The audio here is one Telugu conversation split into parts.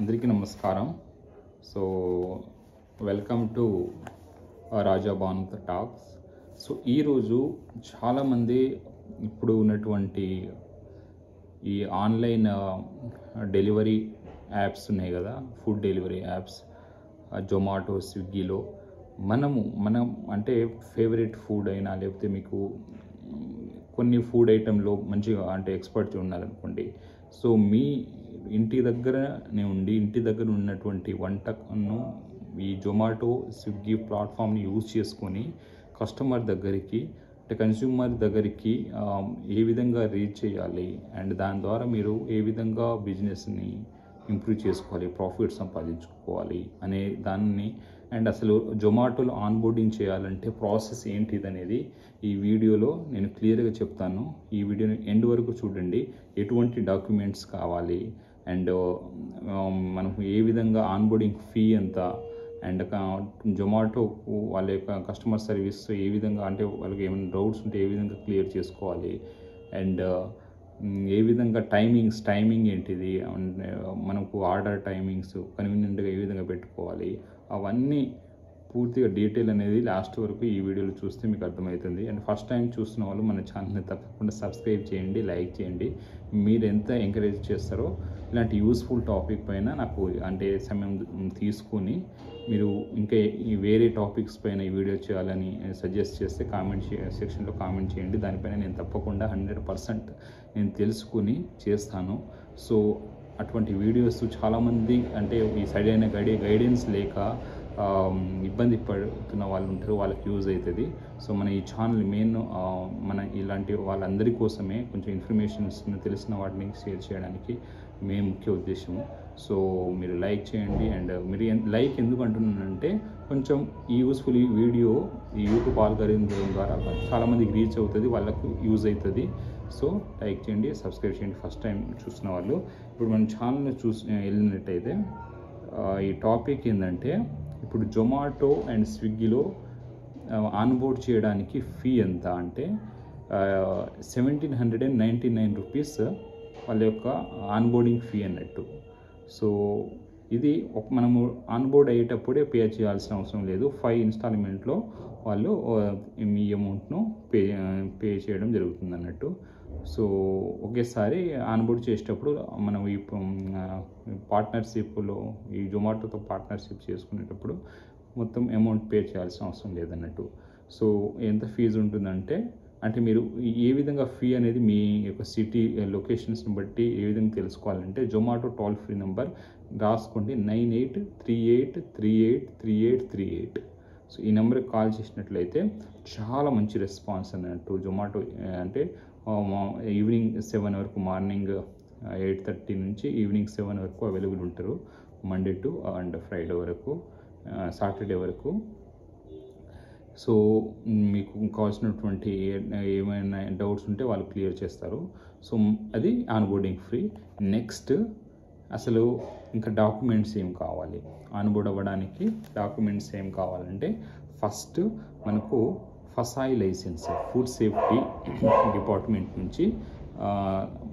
అందరికీ నమస్కారం. సో వెల్కమ్ టు రాజా భానుత టాక్స్. సో ఈరోజు చాలామంది ఇప్పుడు ఉన్నటువంటి ఈ ఆన్లైన్ డెలివరీ యాప్స్ ఉన్నాయి కదా, ఫుడ్ డెలివరీ యాప్స్, జొమాటో, స్విగ్గీలో మనం అంటే ఫేవరెట్ ఫుడ్ అయినా లేకపోతే మీకు కొన్ని ఫుడ్ ఐటెంలో మంచిగా అంటే ఎక్స్పర్ట్ ఉన్నారనుకోండి. సో మీ ఇంటి దగ్గర ఉన్నటువంటి వంటను ఈ జొమాటో, స్విగ్గీ ప్లాట్ఫామ్ని యూజ్ చేసుకొని కస్టమర్ దగ్గరికి అంటే కన్స్యూమర్ దగ్గరికి ఏ విధంగా రీచ్ చేయాలి అండ్ దాని ద్వారా మీరు ఏ విధంగా బిజినెస్ని ఇంప్రూవ్ చేసుకోవాలి, ప్రాఫిట్ సంపాదించుకోవాలి అనే దాన్ని అండ్ అసలు జొమాటోలో ఆన్బోర్డింగ్ చేయాలంటే ప్రాసెస్ ఏంటిది అనేది ఈ వీడియోలో నేను క్లియర్గా చెప్తాను. ఈ వీడియోని ఎండ్ వరకు చూడండి. ఎటువంటి డాక్యుమెంట్స్ కావాలి అండ్ మనకు ఏ విధంగా ఆన్బోర్డింగ్ ఫీ ఎంత అండ్ జొమాటో వాళ్ళ యొక్క కస్టమర్ సర్వీస్ ఏ విధంగా అంటే వాళ్ళకి ఏమైనా డౌట్స్ ఉంటే ఏ విధంగా క్లియర్ చేసుకోవాలి అండ్ ఏ విధంగా టైమింగ్ ఏంటిది అండ్ మనకు ఆర్డర్ టైమింగ్స్ కన్వీనియంట్గా ఏ విధంగా పెట్టుకోవాలి, అవన్నీ పూర్తిగా డీటెయిల్ అనేది లాస్ట్ వరకు ఈ వీడియోలో చూస్తే మీకు అర్థమవుతుంది. అండ్ ఫస్ట్ టైం చూస్తున్న వాళ్ళు మన ఛానల్ని తప్పకుండా సబ్స్క్రైబ్ చేయండి, లైక్ చేయండి. మీరు ఎంత ఎంకరేజ్ చేస్తారో ఇలాంటి యూస్ఫుల్ టాపిక్ పైన నాకు అంటే సమయం తీసుకొని మీరు ఇంకా ఈ వేరే టాపిక్స్ పైన ఈ వీడియో చేయాలని సజెస్ట్ చేస్తే కామెంట్ సెక్షన్లో కామెంట్ చేయండి. దానిపైన నేను తప్పకుండా 100% నేను తెలుసుకుని చేస్తాను. సో అటువంటి వీడియోస్ చాలామంది అంటే ఈ సరైన గైడెన్స్ లేక ఇబ్బంది పడుతున్న వాళ్ళు ఉంటారు, వాళ్ళకి యూజ్ అవుతుంది. సో మన ఈ ఛానల్ మన ఇలాంటి వాళ్ళందరి కోసమే కొంచెం ఇన్ఫర్మేషన్స్ తెలిసిన వాటిని షేర్ చేయడానికి ముఖ్య ఉద్దేశం. సో మీరు లైక్ చేయండి. అండ్ మీరు లైక్ ఎందుకు అంటున్నానంటే కొంచెం ఈ యూస్ఫుల్ వీడియో ఈ యూట్యూబ్ ఆల్గరిథం ద్వారా చాలామందికి రీచ్ అవుతుంది, వాళ్ళకు యూజ్ అవుతుంది. సో లైక్ చేయండి, సబ్స్క్రైబ్ చేయండి ఫస్ట్ టైం చూసిన వాళ్ళు. ఇప్పుడు మన ఛానల్ని వెళ్ళినట్టయితే ఈ టాపిక్ ఏంటంటే ఇప్పుడు జొమాటో అండ్ స్విగ్గీలో ఆన్బోర్డ్ చేయడానికి ఫీ ఎంత అంటే 1799 రూపీస్ వాళ్ళ యొక్క ఆన్బోర్డింగ్ ఫీ అన్నట్టు. సో ఇది మనము ఆన్బోర్డ్ అయ్యేటప్పుడే పే చేయాల్సిన అవసరం లేదు. 5 ఇన్స్టాల్మెంట్లో వాళ్ళు మీ అమౌంట్ను పే చేయడం జరుగుతుంది అన్నట్టు. సో ఒకేసారి ఆన్బోర్డ్ చేసేటప్పుడు మనం ఈ పార్ట్నర్షిప్లో ఈ జొమాటోతో పార్ట్నర్షిప్ చేసుకునేటప్పుడు మొత్తం అమౌంట్ పే చేయాల్సిన అవసరం లేదన్నట్టు. సో ఎంత ఫీజు ఉంటుందంటే అంటే మీరు ఏ విధంగా ఫీ అనేది మీ యొక్క సిటీ లొకేషన్స్ని బట్టి ఏ విధంగా తెలుసుకోవాలంటే జొమాటో టోల్ ఫ్రీ నెంబర్ రాసుకోండి, 9838383838. సో ఈ నెంబర్కి కాల్ చేసినట్లయితే చాలా మంచి రెస్పాన్స్ అన్నట్టు. జొమాటో అంటే ఈవినింగ్ 7 వరకు, మార్నింగ్ 8:30 నుంచి ఈవినింగ్ 7 వరకు అవైలబుల్ ఉంటారు, మండే టు అండ్ ఫ్రైడే వరకు, సాటర్డే వరకు. సో మీకు కావాల్సినటువంటి ఏమైనా డౌట్స్ ఉంటే వాళ్ళు క్లియర్ చేస్తారు. సో అది ఆన్బోర్డింగ్ ఫ్రీ. నెక్స్ట్ అసలు ఇంకా డాక్యుమెంట్స్ ఏం కావాలి, ఆన్బోర్డ్ అవ్వడానికి డాక్యుమెంట్స్ ఏం కావాలంటే ఫస్ట్ మనకు ఫసాయి లైసెన్స్, ఫుడ్ సేఫ్టీ డిపార్ట్మెంట్ నుంచి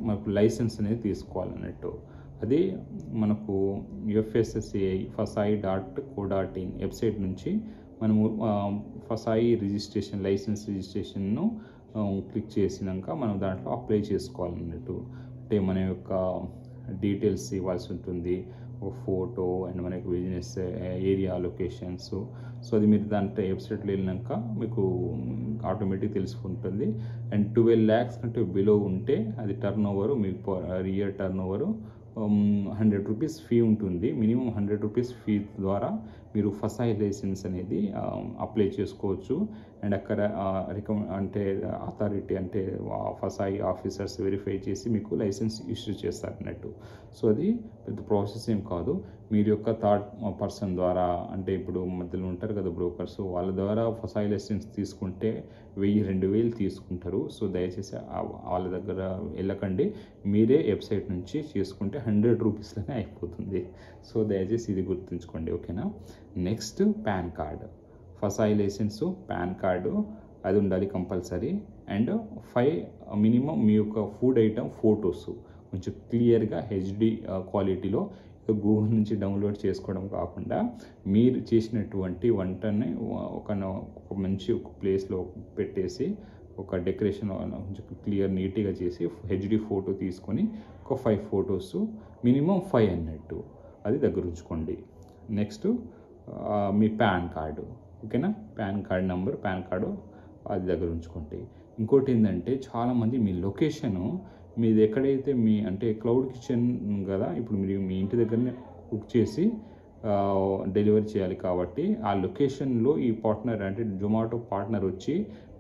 మనకు లైసెన్స్ అనేది తీసుకోవాలన్నట్టు. అది మనకు FSSAI fasai.co.in వెబ్సైట్ నుంచి మనము ఫసాయి లైసెన్స్ రిజిస్ట్రేషన్ను క్లిక్ చేసినాక మనం దాంట్లో అప్లై చేసుకోవాలన్నట్టు. అంటే మన యొక్క డీటెయిల్స్ ఇవ్వాల్సి ఉంటుంది, ఒక ఫోటో అండ్ మనకి బిజినెస్ ఏరియా లొకేషన్స్. సో అది మీరు దాంట్లో వెబ్సైట్లో వెళ్ళినాక మీకు ఆటోమేటిక్ తెలుసుకుంటుంది. అండ్ 12 lakhs కంటే బిలో ఉంటే అది టర్న్ ఓవరు, మీకు year turn over 100 rupees fee ఉంటుంది. మినిమం 100 రూపీస్ ఫీ ద్వారా మీరు ఫసాయి లైసెన్స్ అనేది అప్లై చేసుకోవచ్చు. అండ్ అక్కడ అంటే అథారిటీ అంటే ఫసాయి ఆఫీసర్స్ వెరిఫై చేసి మీకు లైసెన్స్ ఇష్యూ చేస్తారు అన్నట్టు. సో అది పెద్ద ప్రాసెస్ ఏం కాదు. మీరు యొక్క థర్డ్ పర్సన్ ద్వారా అంటే ఇప్పుడు మధ్యలో ఉంటారు కదా బ్రోకర్స్, వాళ్ళ ద్వారా ఫసాయి లైసెన్స్ తీసుకుంటే 1000-2000 తీసుకుంటారు. సో దయచేసి వాళ్ళ దగ్గర వెళ్ళకండి, మీరే వెబ్సైట్ నుంచి చేసుకుంటే 100 రూపీస్లోనే అయిపోతుంది. సో దయచేసి ఇది గుర్తుంచుకోండి, ఓకేనా. Next pan card, ఫసాయి licence, pan card అది ఉండాలి కంపల్సరీ. అండ్ 5 మినిమం మీ యొక్క ఫుడ్ ఐటమ్ ఫొటోస్ కొంచెం క్లియర్గా HD క్వాలిటీలో గూగుల్ నుంచి డౌన్లోడ్ చేసుకోవడం కాకుండా మీరు చేసినటువంటి వంటని ఒక మంచి ఒక ప్లేస్లో పెట్టేసి ఒక డెకరేషన్ క్లియర్ నీట్గా చేసి హెచ్డి ఫోటో తీసుకొని ఒక 5 ఫొటోస్, మినిమం 5 అన్నట్టు అది దగ్గర ఉంచుకోండి. నెక్స్ట్ మీ పాన్ కార్డు, ఓకేనా, pan card number, pan card అది దగ్గర ఉంచుకోండి. ఇంకోటి ఏంటంటే చాలామంది మీ లొకేషను మీది ఎక్కడైతే అంటే క్లౌడ్ కిచెన్ కదా, ఇప్పుడు మీరు మీ ఇంటి దగ్గరనే కుక్ చేసి డెలివరీ చేయాలి కాబట్టి ఆ లొకేషన్లో ఈ పార్ట్నర్ అంటే జొమాటో పార్ట్నర్ వచ్చి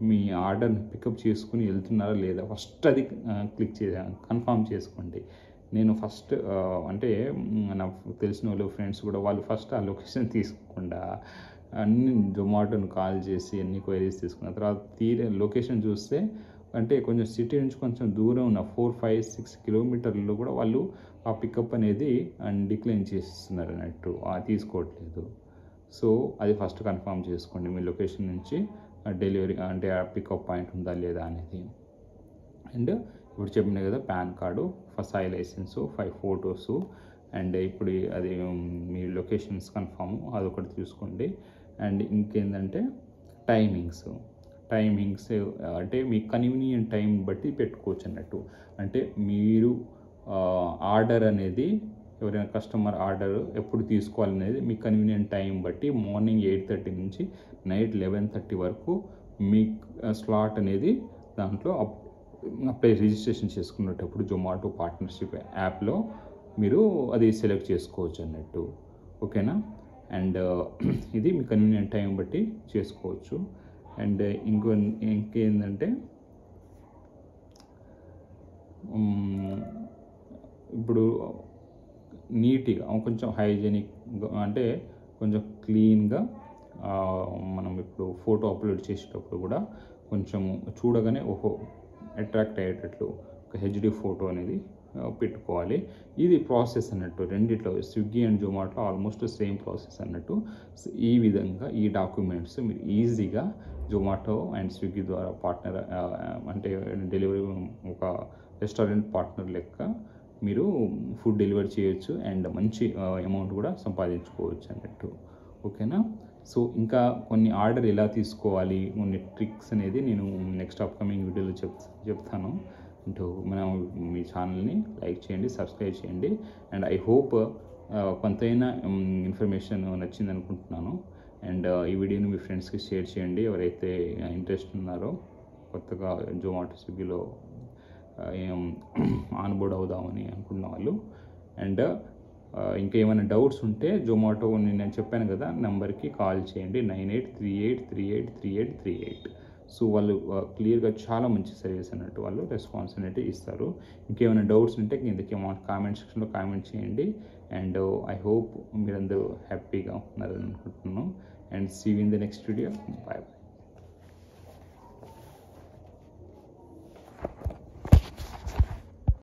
మీ ఆర్డర్ని పికప్ చేసుకుని వెళ్తున్నారా లేదా ఫస్ట్ అది కన్ఫర్మ్ చేసుకోండి. నేను ఫస్ట్ అంటే నాకు తెలిసిన వాళ్ళు ఫ్రెండ్స్ కూడా వాళ్ళు ఫస్ట్ ఆ లొకేషన్ తీసుకోకుండా అన్ని జొమాటోని కాల్ చేసి అన్ని క్వైరీస్ తీసుకున్న తర్వాత లొకేషన్ చూస్తే అంటే కొంచెం సిటీ నుంచి కొంచెం దూరం ఉన్న 4, 5, 6 కిలోమీటర్లలో కూడా వాళ్ళు ఆ పికప్ అనేది డిక్లైన్ చేస్తున్నారు అన్నట్టు, తీసుకోవట్లేదు. సో అది ఫస్ట్ కన్ఫర్మ్ చేసుకోండి మీ లొకేషన్ నుంచి డెలివరీ అంటే ఆ పికప్ పాయింట్ ఉందా లేదా అనేది. అండ్ ఇప్పుడు చెప్పిన కదా pan card, first I licence, 5 photos, and ఇప్పుడు అది మీ లొకేషన్స్ కన్ఫర్మ్ అదొకటి చూసుకోండి. అండ్ ఇంకేంటంటే టైమింగ్స్ అంటే మీ కన్వీనియంట్ టైం బట్టి పెట్టుకోవచ్చు అన్నట్టు. అంటే మీరు ఆర్డర్ అనేది ఎవరైనా కస్టమర్ ఆర్డర్ ఎప్పుడు తీసుకోవాలనేది మీ కన్వీనియంట్ టైం బట్టి మార్నింగ్ 8:30 నుంచి నైట్ 11:30 వరకు మీ స్లాట్ అనేది దాంట్లో అప్లై రిజిస్ట్రేషన్ చేసుకునేటప్పుడు జొమాటో పార్ట్నర్షిప్ యాప్లో మీరు అది సెలెక్ట్ చేసుకోవచ్చు అన్నట్టు, ఓకేనా. అండ్ ఇది మీ కన్వీనియంట్ టైం బట్టి చేసుకోవచ్చు. అండ్ ఇంకేంటంటే ఇప్పుడు నీట్గా కొంచెం హైజీనిక్ అంటే కొంచెం క్లీన్గా మనం ఇప్పుడు ఫోటో అప్లోడ్ చేసేటప్పుడు కూడా కొంచెం చూడగానే అట్రాక్ట్ అయ్యేటట్లు ఒక హెచ్డి ఫోటో అనేది పెట్టుకోవాలి. ఇది ప్రాసెస్ అన్నట్టు రెండిట్లో Swiggy and Zomato almost same process అన్నట్టు. ఈ విధంగా ఈ డాక్యుమెంట్స్ మీరు ఈజీగా జొమాటో అండ్ స్విగ్గీ ద్వారా పార్ట్నర్ అంటే డెలివరీ ఒక రెస్టారెంట్ పార్ట్నర్ లెక్క మీరు ఫుడ్ డెలివరీ చేయొచ్చు అండ్ మంచి అమౌంట్ కూడా సంపాదించుకోవచ్చు అన్నట్టు, ఓకేనా. సో ఇంకా కొన్ని ఆర్డర్ ఎలా తీసుకోవాలి, కొన్ని ట్రిక్స్ అనేది నేను నెక్స్ట్ అప్కమింగ్ వీడియోలో చెప్తాను. అంటూ మనం మీ ఛానల్ని లైక్ చేయండి, సబ్స్క్రైబ్ చేయండి. అండ్ ఐ హోప్ కొంతైనా ఇన్ఫర్మేషన్ నచ్చింది అనుకుంటున్నాను. అండ్ ఈ వీడియోని మీ ఫ్రెండ్స్కి షేర్ చేయండి ఎవరైతే ఇంట్రెస్ట్ ఉన్నారో కొత్తగా జొమాటో స్విగ్గీలో ఆన్బోర్డ్ అవుదామని అనుకున్న వాళ్ళు. అండ్ ఇంకేమైనా డౌట్స్ ఉంటే జొమాటో నేను చెప్పాను కదా నెంబర్కి కాల్ చేయండి, 9838383838. సో వాళ్ళు క్లియర్గా చాలా మంచి సర్వీస్ అన్నట్టు, వాళ్ళు రెస్పాన్స్ అనేది ఇస్తారు. ఇంకేమైనా డౌట్స్ ఉంటే కిందకి కామెంట్ సెక్షన్లో కామెంట్ చేయండి. అండ్ ఐ హోప్ మీరందరూ హ్యాపీగా ఉన్నారని అనుకుంటున్నాను. And see you in the next video. Bye.